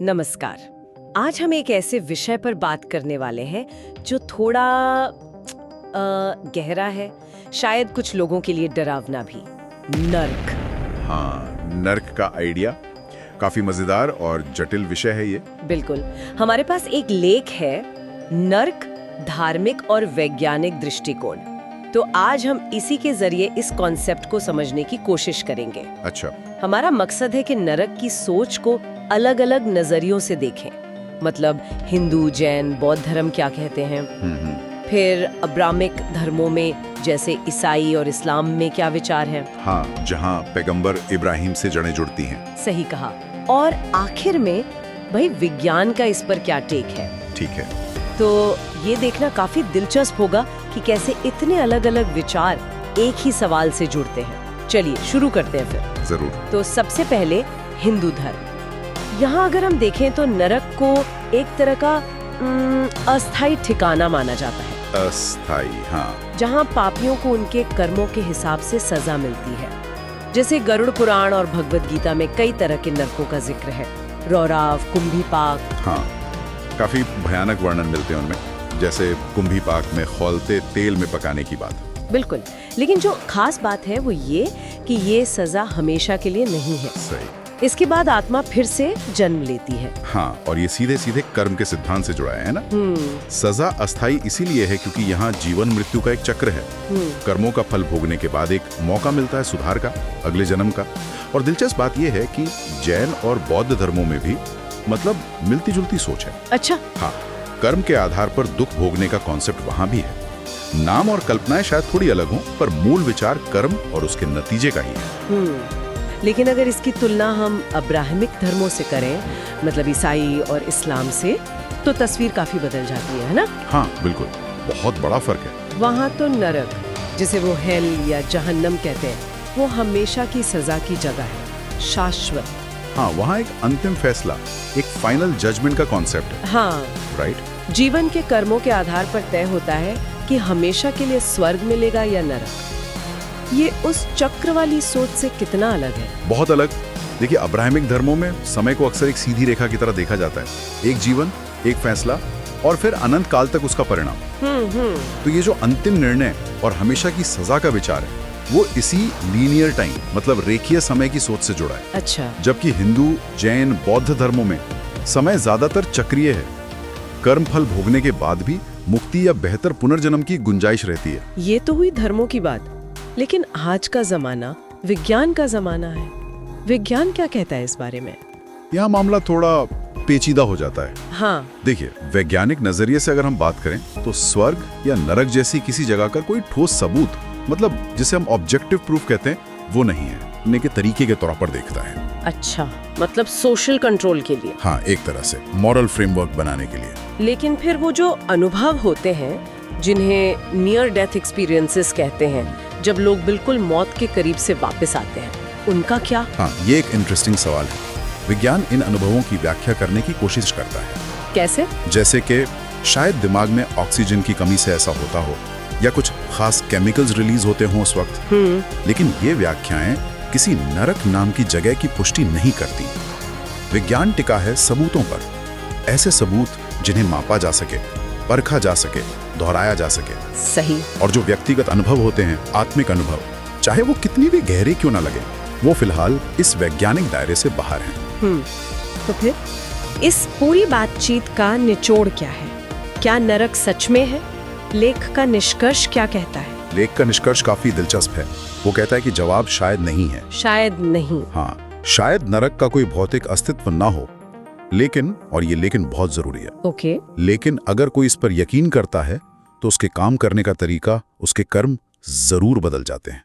नमस्कार। आज हम एक ऐसे विषय पर बात करने वाले हैं जो थोड़ा गहरा है, शायद कुछ लोगों के लिए डरावना भी। नर्क। हाँ, नर्क का आइडिया काफी मजेदार और जटिल विषय है ये। बिल्कुल। हमारे पास एक लेख है, नर्क, धार्मिक और वैज्ञानिक दृष्टिकोण। तो आज हम इसी के जरिए इस कॉन्सेप्ट को समझने की कोशिश करेंगे। अच्छा। हमारा मकसद है कि नरक की सोच को अलग-अलग नजरियों से देखें। मतलब हिंदू, जैन, बौद्ध धर्म क्या कहते हैं, फिर अब्राहमिक धर्मों में जैसे ईसाई और इस्लाम में क्या विचार हैं। हाँ, जहाँ पैगंबर इब्राहिम से जड़ें जुड़ती हैं। सही कहा। और आखिर में भाई विज्ञान का इस पर क्या टेक है। ठीक है। तो ये देखना काफी दिलचस्प होगा कि कैसे इतने अलग-अलग विचार एक ही सवाल से जुड़ते हैं। चलिए शुरू करते हैं फिर। जरूर। तो सबसे पहले हिंदू धर्म। यहाँ अगर हम देखें तो नरक को एक तरह का अस्थायी ठिकाना माना जाता है। अस्थायी, हाँ। जहाँ पापियों को उनके कर्मों के हिसाब से सजा मिलती है। जैसे गरुड़ पुराण और भगवद गीता में कई तरह के नरकों का जिक्र है। रौराव, कुंभीपाक। हाँ, काफी भयानक वर्णन मिलते हैं उनमें, जैसे कुंभीपाक में खौलते तेल में पकाने की बात। बिल्कुल। लेकिन जो खास बात है वो ये कि ये सजा हमेशा के लिए नहीं है। सही। इसके बाद आत्मा फिर से जन्म लेती है। हाँ, और ये सीधे सीधे कर्म के सिद्धांत से जुड़ा है ना। सजा अस्थायी इसीलिए है क्योंकि यहाँ जीवन मृत्यु का एक चक्र है। कर्मों का फल भोगने के बाद एक मौका मिलता है सुधार का, अगले जन्म का। और दिलचस्प बात यह है कि जैन और बौद्ध धर्मों में भी मतलब मिलती जुलती सोच है। अच्छा। हाँ, कर्म के आधार पर दुख भोगने का कॉन्सेप्ट वहाँ भी है। नाम और कल्पनाएं शायद थोड़ी अलग हों, पर मूल विचार कर्म और उसके नतीजे का ही है। लेकिन अगर इसकी तुलना हम अब्राहमिक धर्मों से करें, मतलब ईसाई और इस्लाम से, तो तस्वीर काफी बदल जाती है ना? हाँ बिल्कुल, बहुत बड़ा फर्क है। वहाँ तो नरक, जिसे वो हेल या जहन्नम कहते हैं, वो हमेशा की सजा की जगह है, शाश्वत। हाँ, वहाँ एक अंतिम फैसला, एक फाइनल जजमेंट का कॉन्सेप्ट है। हाँ, राइट। जीवन के कर्मों के आधार पर तय होता है कि हमेशा के लिए स्वर्ग मिलेगा या नरक। ये उस चक्र वाली सोच से कितना अलग है? बहुत अलग। देखिए, अब्राहमिक धर्मों में समय को अक्सर एक सीधी रेखा की तरह देखा जाता है। एक जीवन, एक फैसला और फिर अनंत काल तक उसका परिणाम। तो ये जो अंतिम निर्णय और हमेशा की सजा का विचार है, वो इसी लीनियर टाइम मतलब रेखीय समय की सोच से जुड़ा है। अच्छा। जबकि हिंदू, जैन, बौद्ध धर्मों में समय ज्यादातर चक्रीय है। कर्म फल भोगने के बाद भी मुक्ति या बेहतर पुनर्जन्म की गुंजाइश रहती है। ये तो हुई धर्मों की बात। लेकिन आज का जमाना विज्ञान का जमाना है। विज्ञान क्या कहता है इस बारे में? यहाँ मामला थोड़ा पेचीदा हो जाता है। हाँ। देखिए, वैज्ञानिक नजरिए से अगर हम बात करें तो स्वर्ग या नरक जैसी किसी जगह का कोई ठोस सबूत, मतलब जिसे हम ऑब्जेक्टिव प्रूफ कहते हैं, वो नहीं है। ने के तरीके के तौर पर देखता है। अच्छा, मतलब सोशल कंट्रोल के लिए। हाँ, एक तरह से मॉरल फ्रेमवर्क बनाने के लिए। लेकिन फिर वो जो अनुभव होते हैं, जिन्हें नियर डेथ एक्सपीरियंसेस कहते हैं, जब लोग बिल्कुल मौत के करीब से वापस आते हैं, उनका क्या? हाँ, ये एक इंटरेस्टिंग सवाल है। विज्ञान इन अनुभवों की व्याख्या करने की कोशिश करता है। कैसे? जैसे कि शायद दिमाग में ऑक्सीजन की कमी से ऐसा होता हो, या कुछ खास केमिकल्स रिलीज होते हों उस वक्त। लेकिन ये व्याख्याएं किसी नरक नाम की जगह की पुष्टि नहीं करती। विज्ञान टिका है सबूतों पर, ऐसे सबूत जिन्हें मापा जा सके, परखा जा सके, दोहराया जा सके। सही। और जो व्यक्तिगत अनुभव होते हैं, आत्मिक अनुभव, चाहे वो कितनी भी गहरे क्यों ना लगे, वो फिलहाल इस वैज्ञानिक दायरे से बाहर हैं। तो फिर इस पूरी बातचीत का निचोड़ क्या है? क्या नरक सच में है? लेख का निष्कर्ष क्या कहता है? लेख का निष्कर्ष काफी दिलचस्प है। वो कहता है कि जवाब शायद नहीं है। शायद नहीं। हाँ, शायद नरक का कोई भौतिक अस्तित्व ना हो, लेकिन, और ये लेकिन बहुत जरूरी है। ओके। लेकिन अगर कोई इस पर यकीन करता है तो उसके काम करने का तरीका, उसके कर्म जरूर बदल जाते हैं।